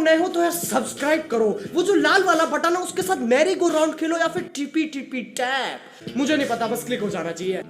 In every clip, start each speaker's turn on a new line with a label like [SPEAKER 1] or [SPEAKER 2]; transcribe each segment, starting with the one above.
[SPEAKER 1] नए हो तो यार सब्सक्राइब करो, वो जो लाल वाला बटन है उसके साथ मैरी गो राउंड खेलो या फिर टीपी टीपी टैप, मुझे नहीं पता, बस क्लिक हो जाना चाहिए।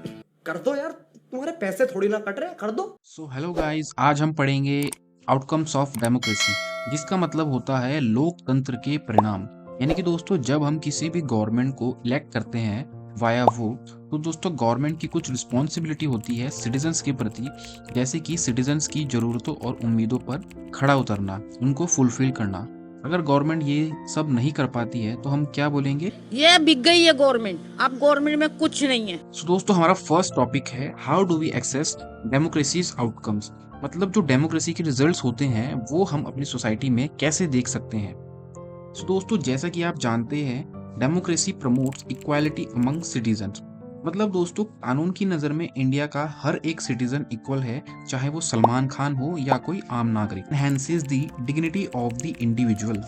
[SPEAKER 1] कर दो यार, तुम्हारे पैसे थोड़ी ना कट रहे, कर दो।
[SPEAKER 2] सो हेलो गाइस, आज हम पढ़ेंगे आउटकम्स ऑफ डेमोक्रेसी, जिसका मतलब होता है लोकतंत्र के परिणाम। यानी कि दोस्तों, जब हम किसी भी गवर्नमेंट को इलेक्ट करते हैं वाया वोट, तो दोस्तों गवर्नमेंट की कुछ रिस्पॉन्सिबिलिटी होती है सिटीजन्स के प्रति, जैसे कि सिटीजन्स की ज़रूरतों और उम्मीदों पर खड़ा उतरना, उनको फुलफिल करना। अगर गवर्नमेंट ये सब नहीं कर पाती है तो हम क्या बोलेंगे?
[SPEAKER 3] ये बिक गई है गवर्नमेंट, अब गवर्नमेंट में कुछ नहीं है।
[SPEAKER 2] सो दोस्तों, हमारा फर्स्ट टॉपिक है how do we access democracies outcomes. मतलब जो डेमोक्रेसी के रिजल्ट्स होते हैं वो हम अपनी सोसाइटी में कैसे देख सकते हैं। सो दोस्तों, जैसा कि आप जानते हैं, democracy promotes equality among citizens. मतलब दोस्तों, कानून की नज़र में इंडिया का हर एक सिटीजन इक्वल है, चाहे वो सलमान खान हो या कोई आम नागरिक। Enhances the dignity of the individual.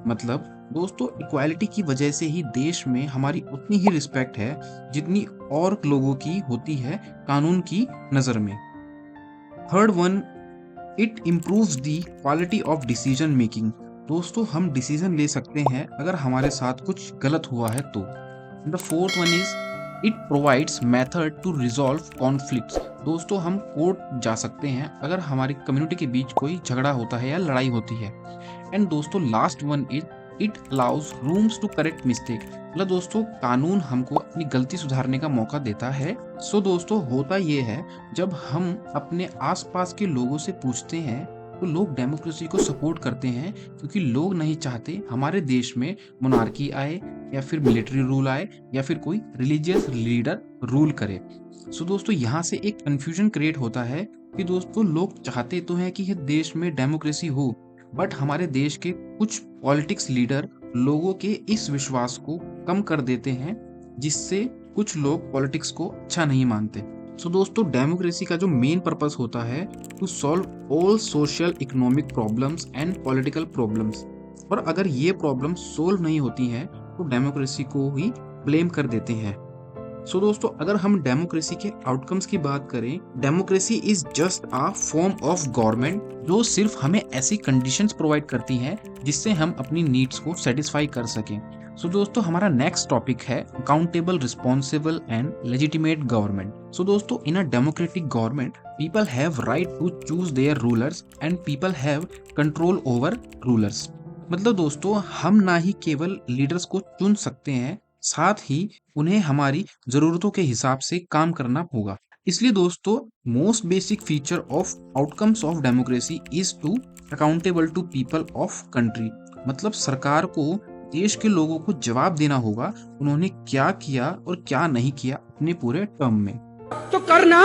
[SPEAKER 2] मतलब दोस्तों, इक्वालिटी की वजह से ही देश में हमारी उतनी ही रिस्पेक्ट है जितनी और लोगों की होती है कानून की नज़र में। Third one, it improves the quality of decision making. दोस्तों, हम डिसीजन ले सकते हैं अगर हमारे साथ कुछ गलत हुआ है तो। The fourth one is it provides method to resolve conflicts. दोस्तों, हम कोर्ट जा सकते हैं अगर हमारी कम्युनिटी के बीच कोई झगड़ा होता है या लड़ाई होती है। एंड दोस्तों, last one is it allows rooms to correct mistake. मतलब दोस्तों, कानून हमको अपनी गलती सुधारने का मौका देता है। सो दोस्तों, होता ये है, जब हम अपने आसपास के लोगों से पूछते हैं तो लोग डेमोक्रेसी को सपोर्ट करते हैं, क्योंकि लोग नहीं चाहते हमारे देश में मोनार्की आए या फिर मिलिट्री रूल आए या फिर कोई रिलीजियस लीडर रूल करे। सो दोस्तों, यहाँ से एक कंफ्यूजन क्रिएट होता है कि दोस्तों, लोग चाहते तो हैं कि यह देश में डेमोक्रेसी हो, बट हमारे देश के कुछ पॉलिटिक्स लीडर लोगों के इस विश्वास को कम कर देते हैं, जिससे कुछ लोग पॉलिटिक्स को अच्छा नहीं मानते। सो दोस्तों, डेमोक्रेसी का जो मेन पर्पस होता है to solve all social economic problems and political problems. और अगर ये प्रॉब्लम सोल्व नहीं होती हैं तो डेमोक्रेसी को ही ब्लेम कर देते हैं। सो दोस्तों, अगर हम डेमोक्रेसी के आउटकम्स की बात करें, democracy is just a form of government जो सिर्फ हमें ऐसी कंडीशंस प्रोवाइड करती हैं जिससे हम अपनी नीड्स को सेटिस्फाई कर सकें। सो दोस्तों, हमारा नेक्स्ट टॉपिक है accountable, responsible and legitimate government. So दोस्तों, in a democratic government people have right to choose their rulers and people have control over rulers. मतलब दोस्तों, हम ना ही केवल लीडर्स को चुन सकते हैं, साथ ही उन्हें हमारी जरूरतों के हिसाब से काम करना होगा। इसलिए दोस्तों, most basic feature of outcomes of democracy is to accountable to people of country. मतलब सरकार को देश के लोगों को जवाब देना होगा उन्होंने क्या किया और क्या नहीं किया अपने पूरे टर्म में।
[SPEAKER 4] तो करना,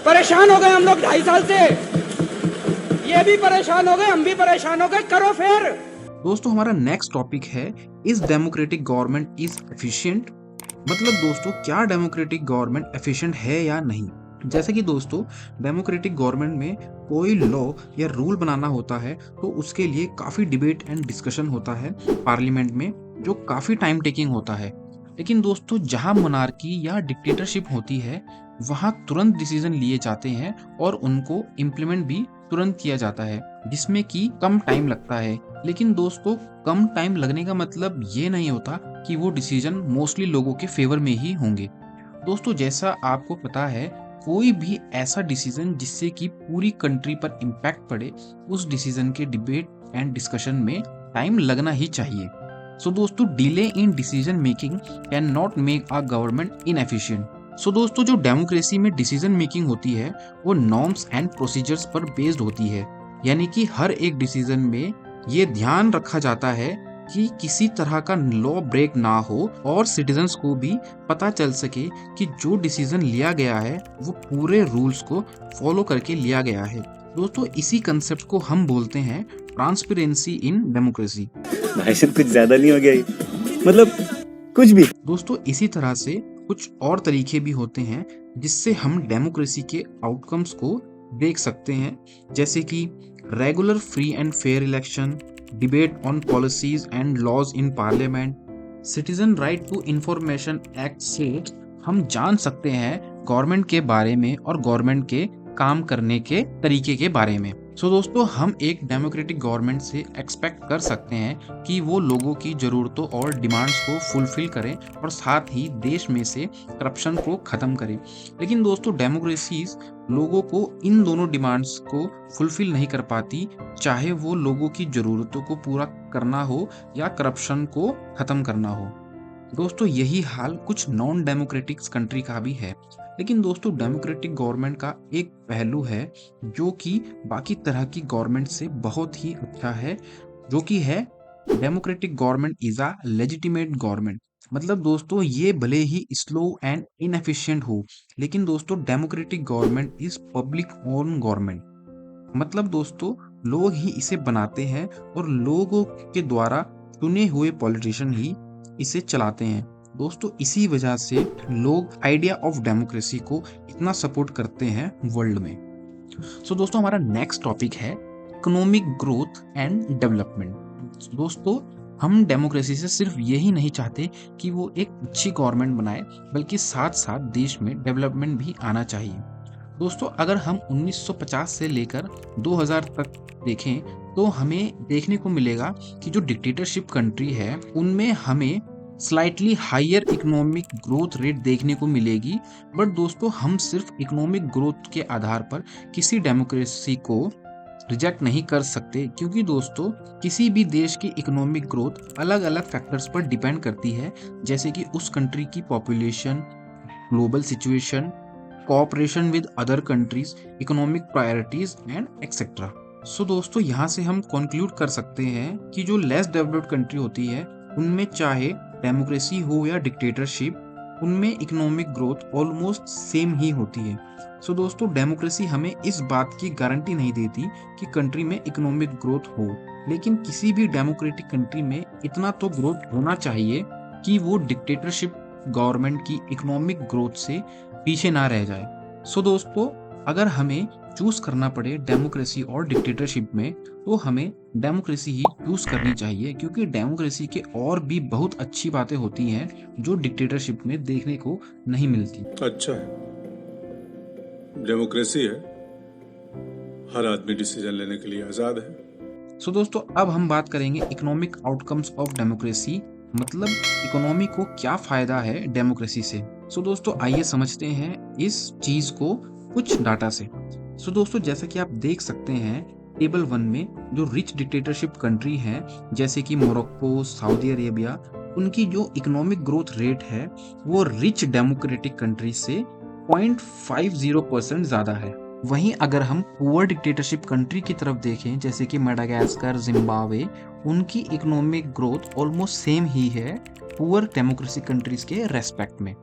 [SPEAKER 4] परेशान हो गए हम लोग 2.5 साल से, ये भी परेशान हो गए, हम भी परेशान हो गए, करो फिर।
[SPEAKER 2] दोस्तों, हमारा नेक्स्ट टॉपिक है is democratic government is efficient. मतलब दोस्तों, क्या डेमोक्रेटिक गवर्नमेंट एफिशिएंट है या नहीं। जैसे कि दोस्तों, डेमोक्रेटिक गवर्नमेंट में कोई लॉ या रूल बनाना होता है तो उसके लिए काफ़ी डिबेट एंड डिस्कशन होता है पार्लियामेंट में, जो काफ़ी टाइम टेकिंग होता है। लेकिन दोस्तों, जहां मोनार्की या डिक्टेटरशिप होती है वहां तुरंत डिसीजन लिए जाते हैं और उनको इम्प्लीमेंट भी तुरंत किया जाता है, जिसमें कि कम टाइम लगता है। लेकिन दोस्तों, कम टाइम लगने का मतलब ये नहीं होता कि वो डिसीजन मोस्टली लोगों के फेवर में ही होंगे। दोस्तों, जैसा आपको पता है, कोई भी ऐसा डिसीजन जिससे कि पूरी कंट्री पर इम्पैक्ट पड़े, उस डिसीजन के डिबेट एंड डिस्कशन में टाइम लगना ही चाहिए। सो दोस्तों, delay in decision making can not make a government inefficient. So दोस्तों, जो डेमोक्रेसी में डिसीजन मेकिंग होती है वो नॉर्म्स एंड प्रोसीजर्स पर बेस्ड होती है। यानी कि हर एक डिसीजन में ये ध्यान रखा जाता है कि किसी तरह का लॉ ब्रेक ना हो और सिटीजन्स को भी पता चल सके कि जो डिसीजन लिया गया है वो पूरे रूल्स को फॉलो करके लिया गया है। दोस्तों, इसी कंसेप्ट को हम बोलते हैं ट्रांसपेरेंसी इन डेमोक्रेसी।
[SPEAKER 5] भाई साहब, कुछ ज्यादा नहीं हो गया ये? मतलब कुछ भी।
[SPEAKER 2] दोस्तों, इसी तरह से कुछ और तरीके भी होते हैं जिससे हम डेमोक्रेसी के आउटकम्स को देख सकते हैं, जैसे कि regular free and fair election, debate on policies and laws in parliament, citizen right to information act से हम जान सकते हैं गवर्नमेंट के बारे में और गवर्नमेंट के काम करने के तरीके के बारे में। सो दोस्तों, हम एक डेमोक्रेटिक गवर्नमेंट से एक्सपेक्ट कर सकते हैं कि वो लोगों की ज़रूरतों और डिमांड्स को फुलफिल करें और साथ ही देश में से करप्शन को ख़त्म करें। लेकिन दोस्तों, डेमोक्रेसीज लोगों को इन दोनों डिमांड्स को फुलफिल नहीं कर पाती, चाहे वो लोगों की ज़रूरतों को पूरा करना हो या करप्शन को ख़त्म करना हो। दोस्तों, यही हाल कुछ नॉन डेमोक्रेटिक कंट्री का भी है। लेकिन दोस्तों, डेमोक्रेटिक गवर्नमेंट का एक पहलू है जो कि बाकी तरह की गवर्नमेंट से बहुत ही अच्छा है, जो कि है democratic government is a legitimate government. मतलब दोस्तों, ये भले ही स्लो एंड इनएफिशिएंट हो, लेकिन दोस्तों democratic government is public own government. मतलब दोस्तों, लोग ही इसे बनाते हैं और लोगों के द्वारा चुने हुए पॉलिटिशियन ही इसे चलाते हैं। दोस्तों, इसी वजह से लोग आइडिया ऑफ डेमोक्रेसी को इतना सपोर्ट करते हैं वर्ल्ड में। सो दोस्तों, हमारा नेक्स्ट टॉपिक है इकोनॉमिक ग्रोथ एंड डेवलपमेंट। दोस्तों, हम डेमोक्रेसी से सिर्फ यही नहीं चाहते कि वो एक अच्छी गवर्नमेंट बनाए, बल्कि साथ साथ देश में डेवलपमेंट भी आना चाहिए। दोस्तों, अगर हम 1950 से लेकर 2000 तक देखें तो हमें देखने को मिलेगा कि जो डिक्टेटरशिप कंट्री है उनमें हमें slightly higher economic growth rate देखने को मिलेगी। बट दोस्तों, हम सिर्फ इकोनॉमिक ग्रोथ के आधार पर किसी डेमोक्रेसी को रिजेक्ट नहीं कर सकते, क्योंकि दोस्तों किसी भी देश की इकोनॉमिक ग्रोथ अलग अलग फैक्टर्स पर डिपेंड करती है, जैसे कि उस कंट्री की population, global situation, cooperation with other countries, economic priorities and etcetera. So दोस्तों, यहाँ से हम कंक्लूड कर सकते हैं कि जो लेस डेवलप्ड कंट्री होती है उनमें चाहे डेमोक्रेसी हो या डिक्टेटरशिप, उनमें इकोनॉमिक ग्रोथ ऑलमोस्ट सेम ही होती है। सो दोस्तों, डेमोक्रेसी हमें इस बात की गारंटी नहीं देती कि कंट्री में इकोनॉमिक ग्रोथ हो, लेकिन किसी भी डेमोक्रेटिक कंट्री में इतना तो ग्रोथ होना चाहिए कि वो डिक्टेटरशिप गवर्नमेंट की इकोनॉमिक ग्रोथ से पीछे ना रह जाए। सो दोस्तों, अगर हमें चूज करना पड़े डेमोक्रेसी और डिक्टेटरशिप में, तो हमें डेमोक्रेसी ही चूज करनी चाहिए, क्योंकि डेमोक्रेसी के और भी बहुत अच्छी बातें होती हैं जो डिक्टेटरशिप में देखने को नहीं मिलती।
[SPEAKER 6] अच्छा है, डेमोक्रेसी है, हर आदमी डिसीजन लेने के लिए आजाद है।
[SPEAKER 2] सो दोस्तों, अब हम बात करेंगे इकोनॉमिक आउटकम्स ऑफ डेमोक्रेसी, मतलब इकोनॉमी को क्या फायदा है डेमोक्रेसी से। सो दोस्तों, आइए समझते हैं इस चीज को कुछ डाटा से। सो दोस्तों, जैसा कि आप देख सकते हैं टेबल 1 में जो रिच डिक्टेटरशिप कंट्री हैं, जैसे कि मोरक्को, सऊदी अरेबिया, उनकी जो इकोनॉमिक ग्रोथ रेट है वो रिच डेमोक्रेटिक कंट्री से 0.50% ज्यादा है। वहीं अगर हम पुअर डिक्टेटरशिप कंट्री की तरफ देखें, जैसे कि मेडागास्कर, जिम्बाब्वे, उनकी इकोनॉमिक ग्रोथ ऑलमोस्ट सेम ही है पुअर डेमोक्रेसी कंट्रीज के रेस्पेक्ट में।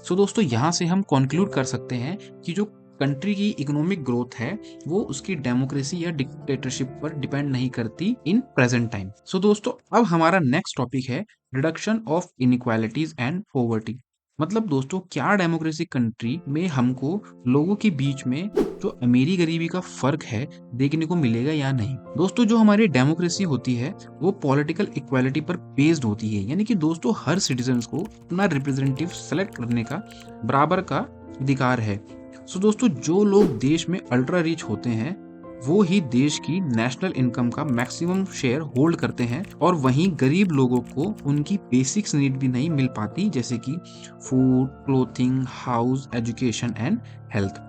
[SPEAKER 2] सो दोस्तों, यहाँ से हम कंक्लूड कर सकते हैं कि जो कंट्री की इकोनॉमिक ग्रोथ है वो उसकी डेमोक्रेसी या डिक्टेटरशिप पर डिपेंड नहीं करती इन प्रेजेंट टाइम। सो दोस्तों, अब हमारा नेक्स्ट टॉपिक है reduction of inequalities and poverty. मतलब दोस्तों, क्या डेमोक्रेसी कंट्री में हमको लोगों के बीच में जो अमीरी गरीबी का फर्क है देखने को मिलेगा या नहीं। दोस्तों, जो हमारी डेमोक्रेसी होती है वो पॉलिटिकल इक्वालिटी पर बेस्ड होती है, यानी कि दोस्तों हर सिटीजन को अपना रिप्रेजेंटेटिव सेलेक्ट करने का बराबर का अधिकार है। सो दोस्तों, जो लोग देश में अल्ट्रा रिच होते हैं वो ही देश की नेशनल इनकम का मैक्सिमम शेयर होल्ड करते हैं, और वहीं गरीब लोगों को उनकी बेसिक्स नीड भी नहीं मिल पाती, जैसे कि food, clothing, house, education and health.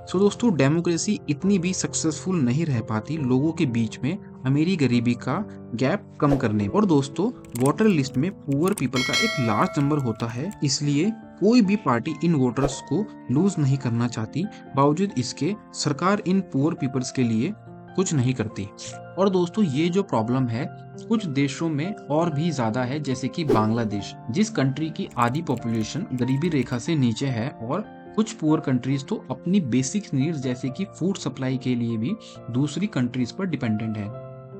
[SPEAKER 2] So दोस्तों, डेमोक्रेसी इतनी भी सक्सेसफुल नहीं रह पाती लोगों के बीच में अमीरी गरीबी का गैप कम करने। और दोस्तों, वोटर लिस्ट में पुअर पीपल का एक लार्ज नंबर होता है, इसलिए कोई भी पार्टी इन वोटर्स को लूज नहीं करना चाहती। बावजूद इसके सरकार इन पुअर पीपल्स के लिए कुछ नहीं करती। और दोस्तों, ये जो प्रॉब्लम है कुछ देशों में और भी ज्यादा है, जैसे कि बांग्लादेश, जिस कंट्री की आधी पॉपुलेशन गरीबी रेखा से नीचे है, और कुछ पुअर कंट्रीज तो अपनी बेसिक नीड्स जैसे कि फूड सप्लाई के लिए भी दूसरी कंट्रीज पर डिपेंडेंट है।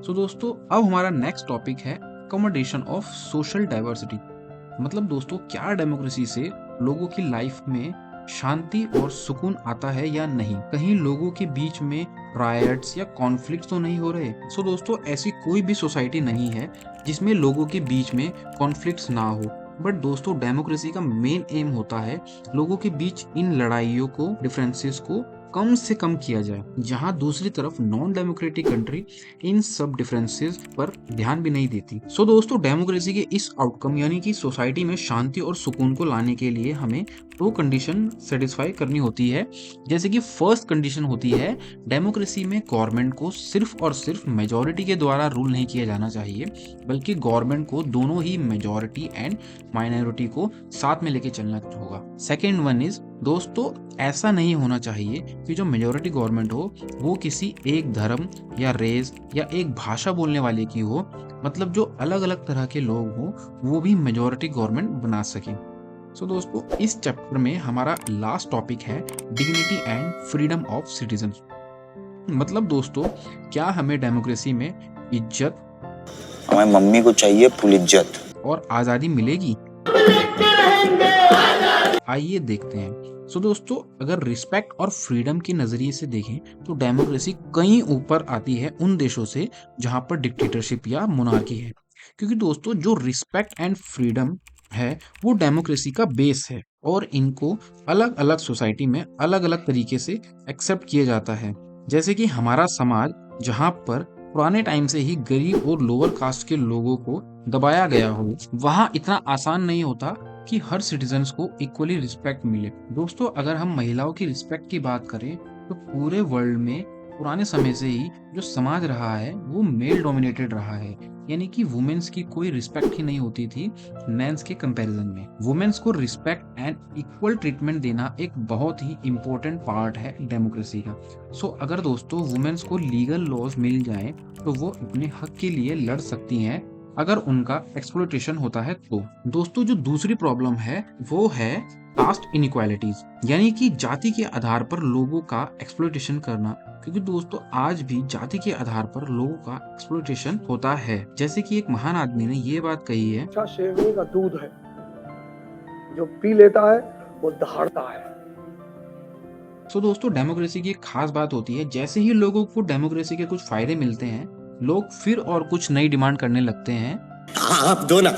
[SPEAKER 2] सो दोस्तों, अब हमारा नेक्स्ट टॉपिक है अकोमोडेशन ऑफ सोशल डाइवर्सिटी। मतलब दोस्तों, क्या डेमोक्रेसी से लोगों की लाइफ में शांति और सुकून आता है या नहीं? कहीं लोगों के बीच में रायट्स या कॉन्फ्लिक्ट तो नहीं हो रहे? सो दोस्तों, ऐसी कोई भी सोसाइटी नहीं है जिसमें लोगों के बीच में कॉन्फ्लिक्ट्स ना हो। बट दोस्तों, डेमोक्रेसी का मेन एम होता है लोगों के बीच इन लड़ाइयों को, डिफरेंसेस को कम से कम किया जाए, जहां दूसरी तरफ नॉन डेमोक्रेटिक कंट्री इन सब डिफरेंसेस पर ध्यान भी नहीं देती। सो दोस्तों, डेमोक्रेसी के इस आउटकम यानी कि सोसाइटी में शांति और सुकून को लाने के लिए हमें 2 कंडीशन सेटिस्फाई करनी होती है। जैसे कि फर्स्ट कंडीशन होती है, डेमोक्रेसी में गवर्नमेंट को सिर्फ और सिर्फ मेजॉरिटी के द्वारा रूल नहीं किया जाना चाहिए, बल्कि गवर्नमेंट को दोनों ही मेजॉरिटी एंड माइनॉरिटी को साथ में लेके चलना होगा। सेकेंड वन इज, दोस्तों ऐसा नहीं होना चाहिए कि जो मेजॉरिटी गवर्नमेंट हो वो किसी एक धर्म या रेस या एक भाषा बोलने वाले की हो, मतलब जो अलग अलग तरह के लोग हो वो भी मेजॉरिटी गवर्नमेंट बना सके। सो दोस्तों, इस चैप्टर में हमारा लास्ट टॉपिक है dignity and freedom of citizen. मतलब दोस्तों, क्या हमें डेमोक्रेसी में इज्जत,
[SPEAKER 7] हमारी मम्मी को चाहिए फुल इज्जत
[SPEAKER 2] और आजादी मिलेगी? आइए देखते हैं। सो दोस्तों, अगर रिस्पेक्ट और फ्रीडम के नजरिए से देखें तो डेमोक्रेसी कहीं ऊपर आती है उन देशों से जहां पर डिक्टेटरशिप या मोनार्की है, क्योंकि दोस्तों जो रिस्पेक्ट एंड फ्रीडम है वो डेमोक्रेसी का बेस है और इनको अलग अलग सोसाइटी में अलग अलग तरीके से एक्सेप्ट किया जाता है। जैसे कि हमारा समाज जहां पर पुराने टाइम से ही गरीब और लोअर कास्ट के लोगों को दबाया गया हो, वहां इतना आसान नहीं होता कि हर सिटीजन्स को इक्वली रिस्पेक्ट मिले। दोस्तों, अगर हम महिलाओं की रिस्पेक्ट की बात करें तो पूरे वर्ल्ड में पुराने समय से ही जो समाज रहा है वो मेल डोमिनेटेड रहा है, यानी कि वुमेन्स की कोई रिस्पेक्ट ही नहीं होती थी मेंस के कंपैरिजन में। वुमेन्स को रिस्पेक्ट एंड इक्वल ट्रीटमेंट देना एक बहुत ही इम्पोर्टेंट पार्ट है डेमोक्रेसी का। सो अगर दोस्तों वुमेन्स को लीगल लॉज मिल जाए तो वो अपने हक के लिए लड़ सकती हैं अगर उनका एक्सप्लॉयटेशन होता है तो। दोस्तों, जो दूसरी प्रॉब्लम है वो है कास्ट इनइक्वालिटीज, यानी कि जाति के आधार पर लोगों का एक्सप्लॉयटेशन करना, क्योंकि दोस्तों आज भी जाति के आधार पर लोगों का एक्सप्लॉयटेशन होता है। जैसे कि एक महान आदमी ने ये बात कही है,
[SPEAKER 8] अच्छा शेरनी का दूध है, जो पी लेता है वो दहाड़ता है।
[SPEAKER 2] तो दोस्तों डेमोक्रेसी की एक खास बात होती है, जैसे ही लोगों को डेमोक्रेसी के कुछ फायदे मिलते हैं लोग फिर और कुछ नई डिमांड करने लगते हैं।
[SPEAKER 1] आप दो ना।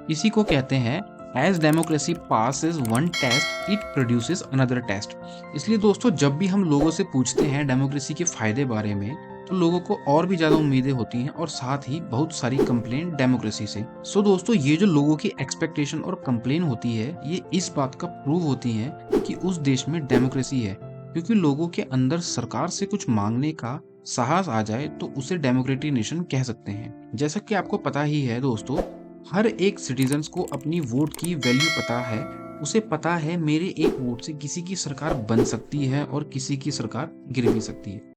[SPEAKER 2] इसी को कहते हैं as democracy passes one test it produces another test। इसलिए दोस्तों जब भी हम लोगों से पूछते हैं डेमोक्रेसी के फायदे बारे में तो लोगों को और भी ज्यादा उम्मीदें होती हैं और साथ ही बहुत सारी कंप्लेन डेमोक्रेसी से। सो दोस्तों, ये जो लोगों की एक्सपेक्टेशन और कंप्लेन होती है ये इस बात का प्रूव होती है कि उस देश में डेमोक्रेसी है, क्योंकि लोगों के अंदर सरकार से कुछ मांगने का साहस आ जाए तो उसे डेमोक्रेटिक नेशन कह सकते हैं। जैसा कि आपको पता ही है दोस्तों, हर एक सिटीजन्स को अपनी वोट की वैल्यू पता है। उसे पता है मेरे एक वोट से किसी की सरकार बन सकती है और किसी की सरकार गिर भी सकती है।